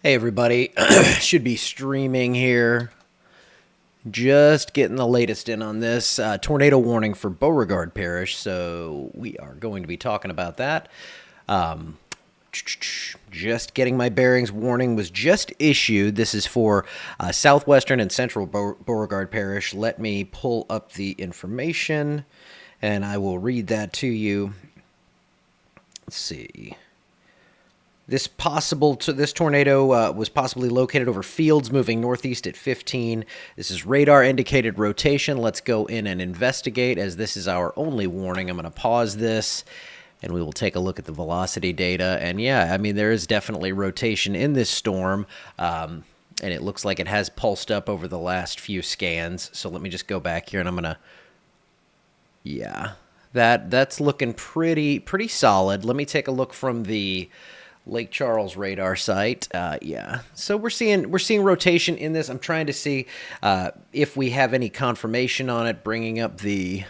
Hey everybody, should be streaming here. Just getting the latest in on this tornado warning for Beauregard Parish, so we are going to be talking about that. Um, just getting my bearings. Warning was just issued. This is for southwestern and central Beauregard Parish. Let me pull up the information, and I will read that to you. Let's see. This tornado was possibly located over fields moving northeast at 15. This is radar indicated rotation. Let's go in and investigate, as this is our only warning. I'm going to pause this and we will take a look at the velocity data. And yeah, I mean, there is definitely rotation in this storm. And it looks like it has pulsed up over the last few scans. So let me just go back here and I'm going to, yeah, that's looking pretty solid. Let me take a look from the Lake Charles radar site. Yeah, so we're seeing rotation in this. I'm trying to see if we have any confirmation on it. Bringing up the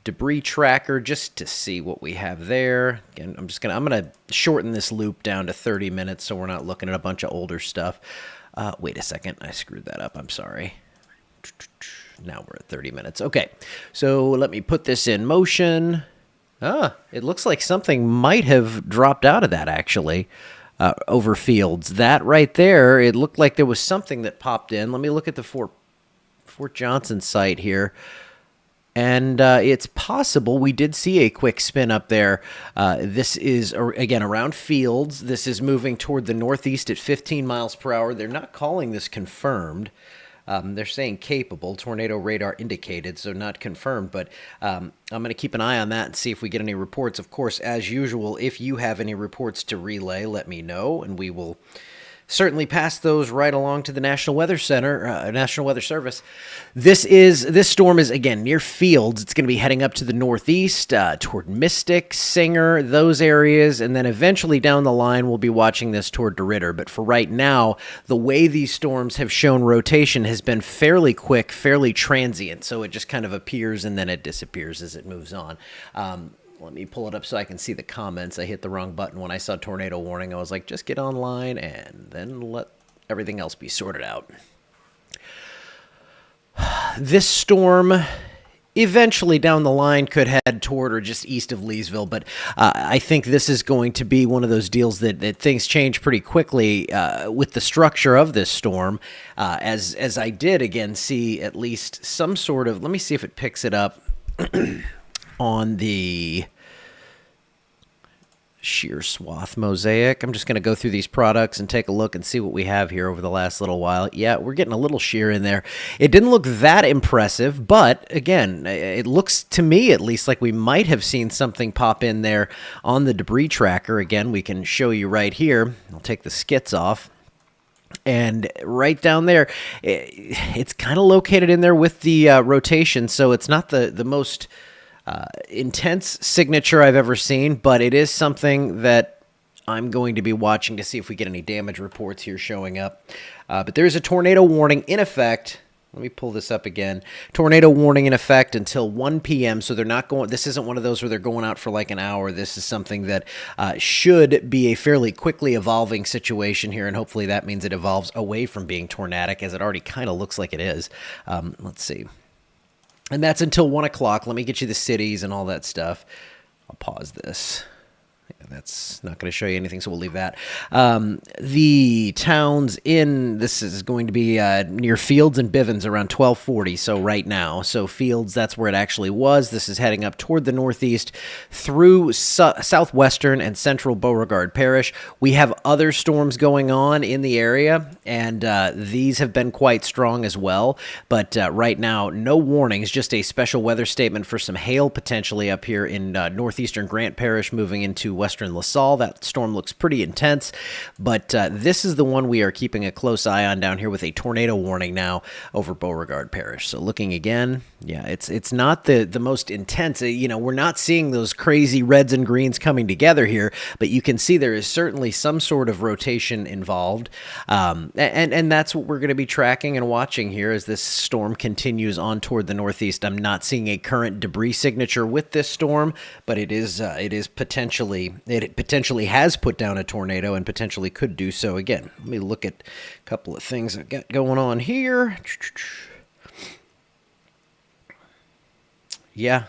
debris tracker just to see what we have there. Again, I'm gonna shorten this loop down to 30 minutes so we're not looking at a bunch of older stuff. Wait a second, I screwed that up. I'm sorry. Now we're at 30 minutes. Okay, so let me put this in motion. It looks like something might have dropped out of that, actually, over fields. That right there, it looked like there was something that popped in. Let me look at the Fort Johnson site here. And it's possible we did see a quick spin up there. This is, again, around fields. This is moving toward the northeast at 15 miles per hour. They're not calling this confirmed. They're saying capable, tornado radar indicated, so not confirmed, but I'm going to keep an eye on that and see if we get any reports. Of course, as usual, if you have any reports to relay, let me know, and we will certainly pass those right along to the National Weather Center, National Weather Service. This storm is, again, near fields. It's going to be heading up to the northeast, toward Mystic, Singer, those areas, and then eventually down the line, we'll be watching this toward DeRidder. But for right now, the way these storms have shown rotation has been fairly quick, fairly transient, so it just kind of appears and then it disappears as it moves on. Let me pull it up so I can see the comments. I hit the wrong button when I saw tornado warning. I was like, just get online and then let everything else be sorted out. This storm eventually down the line could head toward or just east of Leesville, but I think this is going to be one of those deals that things change pretty quickly with the structure of this storm, as I did, again, see at least some sort of, let me see if it picks it up on the shear swath mosaic. I'm just going to go through these products and take a look and see what we have here over the last little while. Yeah, we're getting a little shear in there. It didn't look that impressive, but again, it looks to me at least like we might have seen something pop in there on the debris tracker. Again, we can show you right here. I'll take the skits off. And right down there, it's kind of located in there with the rotation, so it's not the most intense signature I've ever seen, but it is something that I'm going to be watching to see if we get any damage reports here showing up. But there is a tornado warning in effect. Let me pull this up again. Tornado warning in effect until 1 p.m. So they're not going, this isn't one of those where they're going out for like an hour. This is something that should be a fairly quickly evolving situation here. And hopefully that means it evolves away from being tornadic, as it already kind of looks like it is. Let's see. And that's until 1 o'clock. Let me get you the cities and all that stuff. I'll pause this. Yeah, that's not going to show you anything, so we'll leave that. The towns in, this is going to be near Fields and Bivens around 1240, so right now. So Fields, that's where it actually was. This is heading up toward the northeast through southwestern and central Beauregard Parish. We have other storms going on in the area, and these have been quite strong as well. But right now, no warnings, just a special weather statement for some hail potentially up here in northeastern Grant Parish moving into western LaSalle. That storm looks pretty intense, but this is the one we are keeping a close eye on down here with a tornado warning now over Beauregard Parish. So looking again, yeah, it's not the most intense. You know, we're not seeing those crazy reds and greens coming together here, but you can see there is certainly some sort of rotation involved, and that's what we're going to be tracking and watching here as this storm continues on toward the northeast. I'm not seeing a current debris signature with this storm, but it is potentially it potentially has put down a tornado and potentially could do so again. Let me look at a couple of things I've got going on here. Yeah.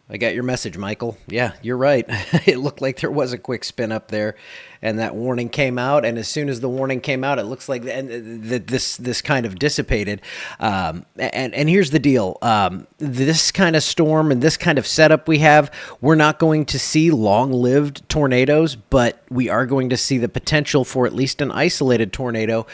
I got your message, Michael. Yeah, you're right. It looked like there was a quick spin up there, and that warning came out. And as soon as the warning came out, it looks like this kind of dissipated. And here's the deal: this kind of storm and this kind of setup we have, we're not going to see long-lived tornadoes, but we are going to see the potential for at least an isolated tornado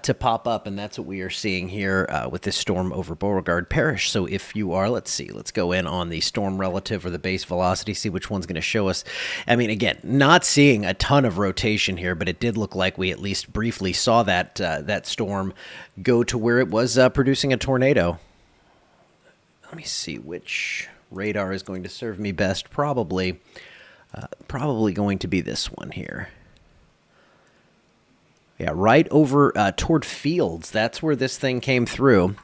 to pop up, and that's what we are seeing here with this storm over Beauregard Parish. So if you are, let's go in on the storm relative or the base velocity, see which one's going to show us. I mean, again, not seeing a ton of rotation here, but it did look like we at least briefly saw that storm go to where it was producing a tornado. Let me see which radar is going to serve me best. Probably going to be this one here. Yeah, right over toward Fields. That's where this thing came through.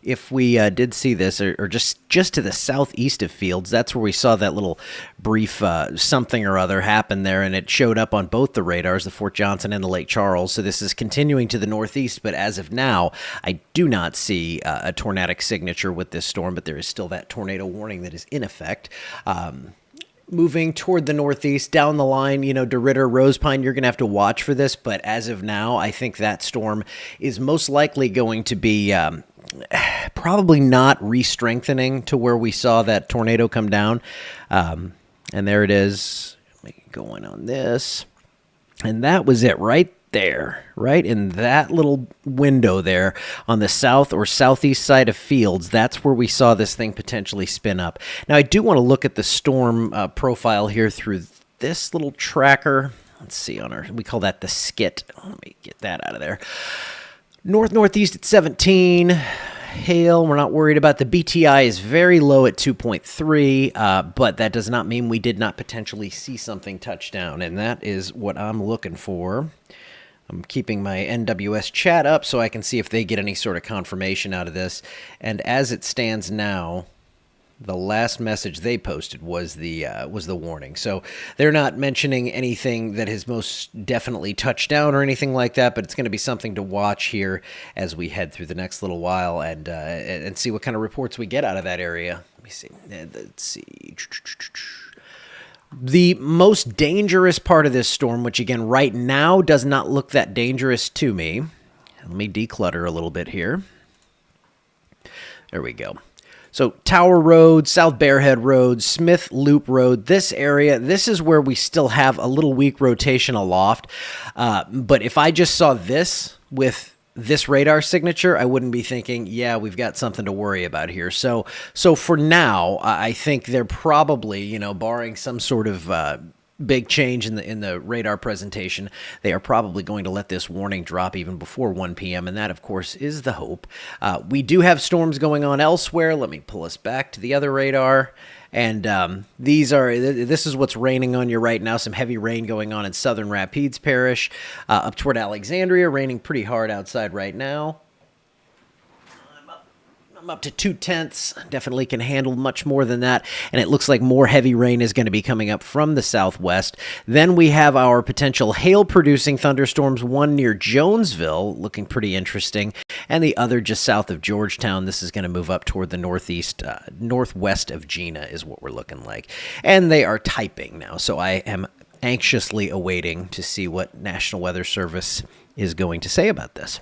If we did see this, or just to the southeast of Fields, that's where we saw that little brief something or other happen there, and it showed up on both the radars, the Fort Johnson and the Lake Charles. So this is continuing to the northeast, but as of now, I do not see a tornadic signature with this storm, but there is still that tornado warning that is in effect. Moving toward the northeast, down the line, DeRidder, Rose Pine, you're going to have to watch for this, but as of now, I think that storm is most likely going to be probably not re-strengthening to where we saw that tornado come down. And there it is. Let me go in on this. And that was it right there, right in that little window there on the south or southeast side of Fields. That's where we saw this thing potentially spin up. Now, I do want to look at the storm profile here through this little tracker. Let's see we call that the skit. Let me get that out of there. North-northeast at 17. Hail, we're not worried about. The BTI is very low at 2.3, but that does not mean we did not potentially see something touch down, and that is what I'm looking for. I'm keeping my NWS chat up so I can see if they get any sort of confirmation out of this. And as it stands now, the last message they posted was the warning. So they're not mentioning anything that has most definitely touched down or anything like that, but it's going to be something to watch here as we head through the next little while and see what kind of reports we get out of that area. Let me see. Let's see. The most dangerous part of this storm, which again right now does not look that dangerous to me. Let me declutter a little bit here. There we go. So Tower Road, South Bearhead Road, Smith Loop Road, this area, this is where we still have a little weak rotation aloft. But if I just saw this with this radar signature, I wouldn't be thinking, yeah, we've got something to worry about here. So for now, I think they're probably, barring some sort of big change in the radar presentation, they are probably going to let this warning drop even before 1 p.m., and that, of course, is the hope. We do have storms going on elsewhere. Let me pull us back to the other radar, and this is what's raining on you right now. Some heavy rain going on in Southern Rapides Parish, up toward Alexandria, raining pretty hard outside right now. I'm up to 0.2. Definitely can handle much more than that. And it looks like more heavy rain is going to be coming up from the southwest. Then we have our potential hail-producing thunderstorms, one near Jonesville, looking pretty interesting, and the other just south of Georgetown. This is going to move up toward the northwest of Gina is what we're looking like. And they are typing now, so I am anxiously awaiting to see what National Weather Service is going to say about this.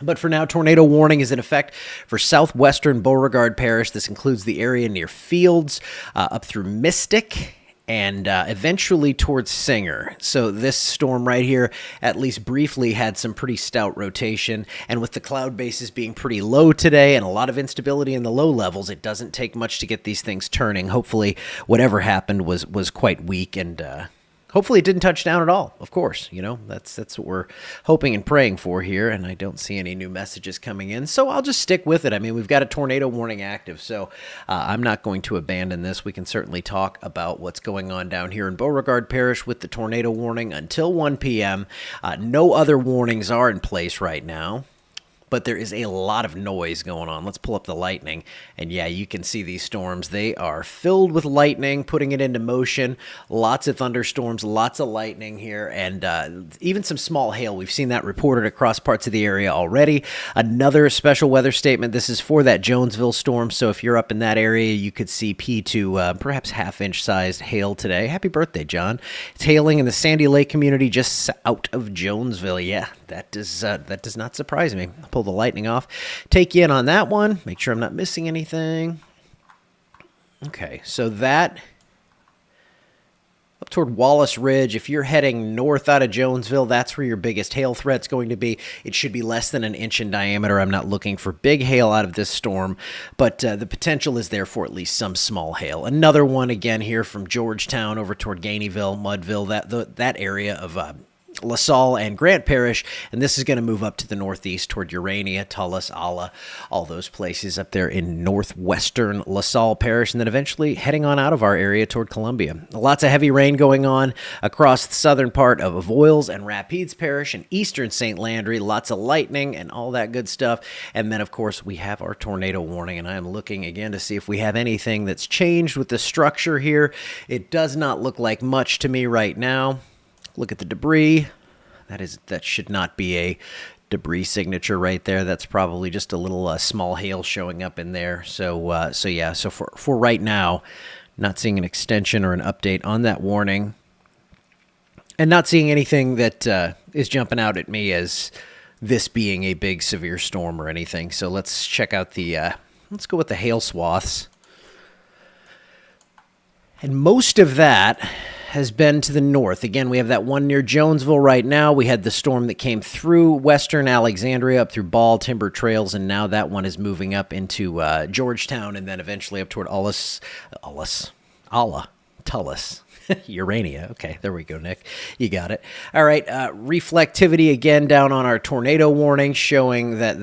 But for now, tornado warning is in effect for southwestern Beauregard Parish. This includes the area near Fields, up through Mystic, and eventually towards Singer. So this storm right here, at least briefly, had some pretty stout rotation. And with the cloud bases being pretty low today and a lot of instability in the low levels, it doesn't take much to get these things turning. Hopefully, whatever happened was quite weak, and hopefully it didn't touch down at all, of course. That's what we're hoping and praying for here, and I don't see any new messages coming in, so I'll just stick with it. I mean, we've got a tornado warning active, so I'm not going to abandon this. We can certainly talk about what's going on down here in Beauregard Parish with the tornado warning until 1 p.m. No other warnings are in place right now. but there is a lot of noise going on. Let's pull up the lightning. And yeah, you can see these storms. They are filled with lightning, putting it into motion. Lots of thunderstorms, lots of lightning here, and even some small hail. We've seen that reported across parts of the area already. Another special weather statement. This is for that Jonesville storm. So if you're up in that area, you could see P to perhaps half-inch sized hail today. Happy birthday, John. It's hailing in the Sandy Lake community just out of Jonesville. Yeah, that does not surprise me. I'll pull the lightning off. Take you in on that one. Make sure I'm not missing anything. Okay, so that up toward Wallace Ridge, if you're heading north out of Jonesville, that's where your biggest hail threat's going to be. It should be less than an inch in diameter. I'm not looking for big hail out of this storm, but the potential is there for at least some small hail. Another one again here from Georgetown over toward Gaineyville, Mudville, that area of LaSalle and Grant Parish, and this is going to move up to the northeast toward Urania, Tullis, Alla, all those places up there in northwestern LaSalle Parish, and then eventually heading on out of our area toward Columbia. Lots of heavy rain going on across the southern part of Avoyelles and Rapides Parish and eastern St. Landry, lots of lightning and all that good stuff, and then of course we have our tornado warning, and I am looking again to see if we have anything that's changed with the structure here. It does not look like much to me right now. Look at the debris. That should not be a debris signature right there. That's probably just a little small hail showing up in there. So for right now, not seeing an extension or an update on that warning, and not seeing anything that is jumping out at me as this being a big severe storm or anything. So let's check out let's go with the hail swaths. And most of that has been to the north. Again, we have that one near Jonesville right now. We had the storm that came through western Alexandria up through Ball, Timber Trails, and now that one is moving up into Georgetown and then eventually up toward Tullis. Urania. Okay, there we go, Nick. You got it. All right, reflectivity again down on our tornado warning, showing that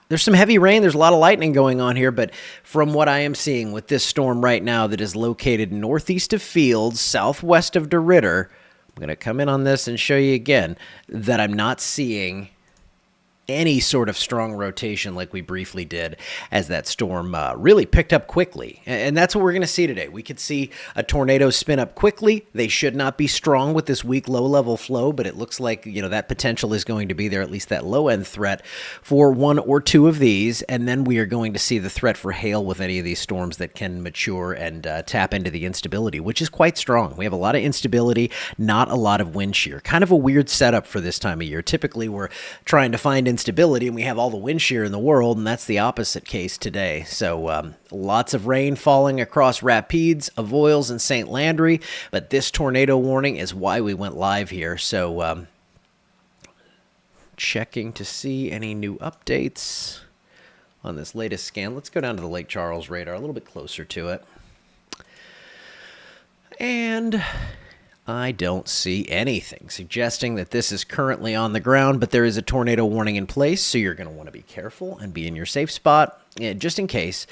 there's some heavy rain. There's a lot of lightning going on here, but from what I am seeing with this storm right now that is located northeast of Fields, southwest of DeRidder, I'm going to come in on this and show you again that I'm not seeing any sort of strong rotation like we briefly did as that storm really picked up quickly. And that's what we're going to see today. We could see a tornado spin up quickly. They should not be strong with this weak low-level flow, but it looks like, that potential is going to be there, at least that low-end threat for one or two of these. And then we are going to see the threat for hail with any of these storms that can mature and tap into the instability, which is quite strong. We have a lot of instability, not a lot of wind shear. Kind of a weird setup for this time of year. Typically, we're trying to find instability and we have all the wind shear in the world, and that's the opposite case today. So lots of rain falling across Rapides, Avoyelles, and St. Landry, but this tornado warning is why we went live here. So checking to see any new updates on this latest scan. Let's go down to the Lake Charles radar, a little bit closer to it. And I don't see anything suggesting that this is currently on the ground, but there is a tornado warning in place, so you're going to want to be careful and be in your safe spot, just in case.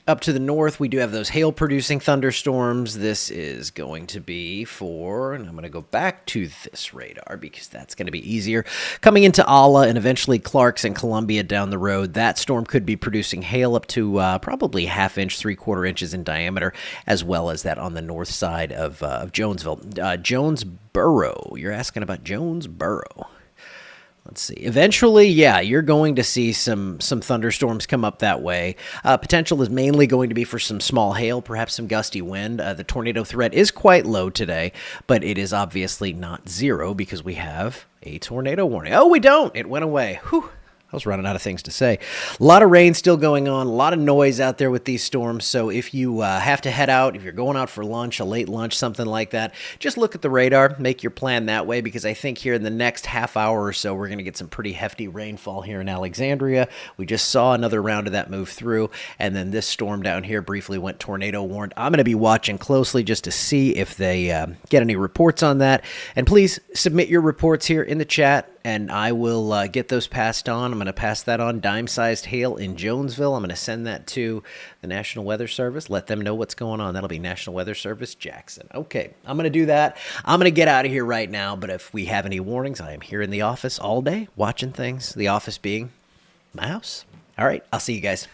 Up to the north, we do have those hail-producing thunderstorms. This is going to be for, and I'm going to go back to this radar because that's going to be easier. Coming into Alla and eventually Clarks and Columbia down the road, that storm could be producing hail up to probably half-inch, three-quarter inches in diameter, as well as that on the north side of Jonesville. Jonesboro. You're asking about Jonesboro. Let's see. Eventually, yeah, you're going to see some thunderstorms come up that way. Potential is mainly going to be for some small hail, perhaps some gusty wind. The tornado threat is quite low today, but it is obviously not zero because we have a tornado warning. Oh, we don't. It went away. Whew. I was running out of things to say. A lot of rain still going on, a lot of noise out there with these storms. So if you have to head out, if you're going out for lunch, a late lunch, something like that, just look at the radar, make your plan that way, because I think here in the next half hour or so, we're going to get some pretty hefty rainfall here in Alexandria. We just saw another round of that move through, and then this storm down here briefly went tornado warned. I'm going to be watching closely just to see if they get any reports on that. And please submit your reports here in the chat, and I will get those passed on. I'm going to pass that on. Dime-sized hail in Jonesville. I'm going to send that to the National Weather Service. Let them know what's going on. That'll be National Weather Service Jackson. Okay, I'm going to do that. I'm going to get out of here right now, but if we have any warnings, I am here in the office all day watching things. The office being my house. All right, I'll see you guys.